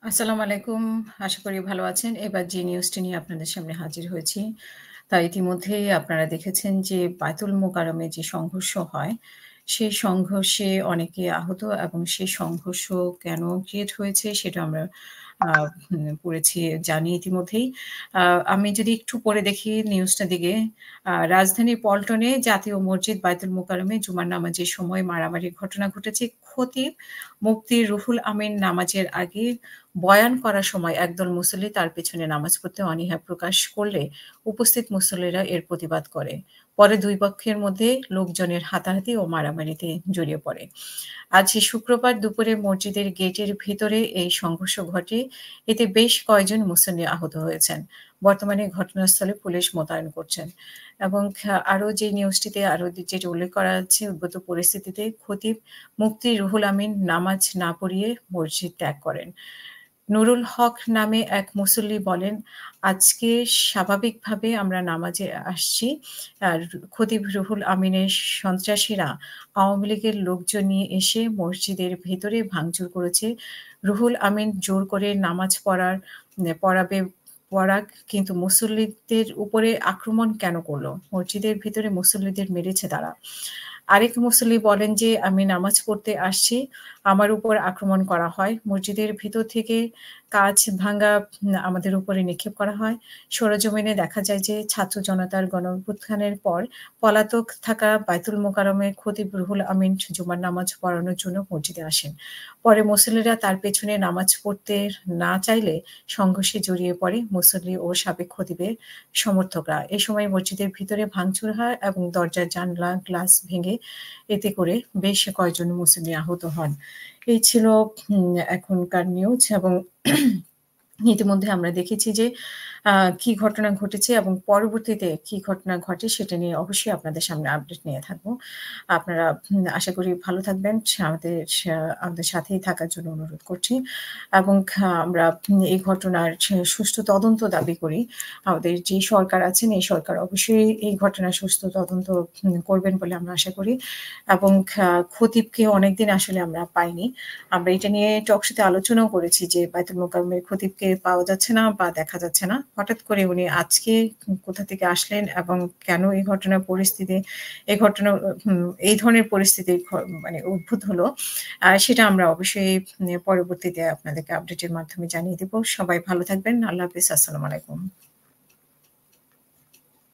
আসসালামু আলাইকুম। আশা করি ভালো আছেন। এবার যে নিউজটি নিয়ে আপনাদের সামনে হাজির হয়েছি, তা ইতিমধ্যেই আপনারা দেখেছেন যে বায়তুল মোকাররমে যে সংঘর্ষ হয়, সেই সংঘর্ষে অনেকে আহত এবং সেই সংঘর্ষ কেন ক্রিয়েট হয়েছে সেটা আমরা আ পড়েছি, জানি ইতিমধ্যেই। আ আমি যদি একটু পড়ে দেখি নিউজটার দিকে, রাজধানীর পল্টনে জাতীয় মসজিদ বায়তুল মোকাররমে জুমার নামাজের সময় মারামারির ঘটনা ঘটেছে। খতিব মুফতি রুহুল আমিন নামাজের আগে বয়ান করার সময় একদল মুসল্লি তার পেছনে নামাজ পড়তে অনীহা প্রকাশ করলে উপস্থিত মুসল্লিরা এর প্রতিবাদ করে। পরে দুই পক্ষের মধ্যে লোকজনের হাতাহাতি ও মারামারিতে জড়িয়ে পড়ে। আজ শুক্রবার দুপুরে মসজিদের গেটের ভেতরে এই সংঘর্ষ ঘটে। এতে বেশ কয়েকজন মুসল্লি আহত হয়েছেন। বর্তমানে ঘটনাস্থলে পুলিশ মোতায়েন করছেন এবং আরো যে নিউজটিতে আরো যেটা উল্লেখ করা আছে, উদ্ভূত পরিস্থিতিতে খতিব মুফতি রুহুল আমিন নামাজ না পড়িয়ে মসজিদ ত্যাগ করেন। নুরুল হক নামে এক মুসল্লি বলেন, "আজকে স্বাভাবিকভাবে আমরা নামাজে আসছি। আর খতিব রুহুল আমিনের সন্ত্রাসীরা আওয়ামী লীগের লোকজন নিয়ে এসে মসজিদের ভেতরে ভাঙচুর করেছে। রুহুল আমিন জোর করে নামাজ পড়াবে পড়াক, কিন্তু মুসল্লিদের উপরে আক্রমণ কেন করল? মসজিদের ভেতরে মুসল্লিদের মেরেছে তারা।" আরেক মুসল্লি বলেন যে, "আমি নামাজ পড়তে আসছি। আমার উপর আক্রমণ করা হয়। মসজিদের ভেতর থেকে কাঁচ ভাঙা আমাদের উপরে নিক্ষেপ করা হয়। সরেজমিনে দেখা যায় যে ছাত্র জনতার গণঅভ্যুত্থানের পর পলাতক থাকা বায়তুল মোকাররমের খতিব রুহুল আমিন জুমার নামাজ পড়ানোর জন্য মসজিদে আসেন। পরে মুসল্লিরা তার পেছনে নামাজ পড়তে না চাইলে সংঘর্ষে জড়িয়ে পড়ে মুসল্লি ও সাবেক খতিবের সমর্থকরা। এ সময় মসজিদের ভিতরে ভাঙচুর হয় এবং দরজার জানালা গ্লাস ভেঙে এতে করে বেশ কয়েকজন মুসল্লি আহত হন। এই ছিল এখনকার নিউজ এবং ইতিমধ্যে আমরা দেখেছি যে আ কি ঘটনা ঘটেছে এবং পরবর্তীতে কি ঘটনা ঘটে সেটা নিয়ে অবশ্যই আপনাদের সামনে আপডেট নিয়ে থাকবো। আপনারা আশা করি ভালো থাকবেন। আমাদের সাথেই থাকার জন্য অনুরোধ করছি এবং আমরা এই ঘটনার সুষ্ঠু তদন্ত দাবি করি। আমাদের যে সরকার আছেন, এই সরকার অবশ্যই এই ঘটনার সুষ্ঠু তদন্ত করবেন বলে আমরা আশা করি এবং খতিবকে অনেকদিন আসলে আমরা পাইনি। আমরা এটা নিয়ে টকশোতে আলোচনাও করেছি যে বায়তুল মোকাররমের খতিবকে পাওয়া যাচ্ছে না বা দেখা যাচ্ছে না। হঠাৎ করে উনি আজকে কোথা থেকে আসলেন এবং কেন এই ঘটনা এই ধরনের পরিস্থিতি মানে উদ্ভূত হলো, সেটা আমরা অবশ্যই পরবর্তীতে আপনাদেরকে আপডেটের মাধ্যমে জানিয়ে দেব। সবাই ভালো থাকবেন। আল্লাহ হাফেজ। আসসালামু আলাইকুম।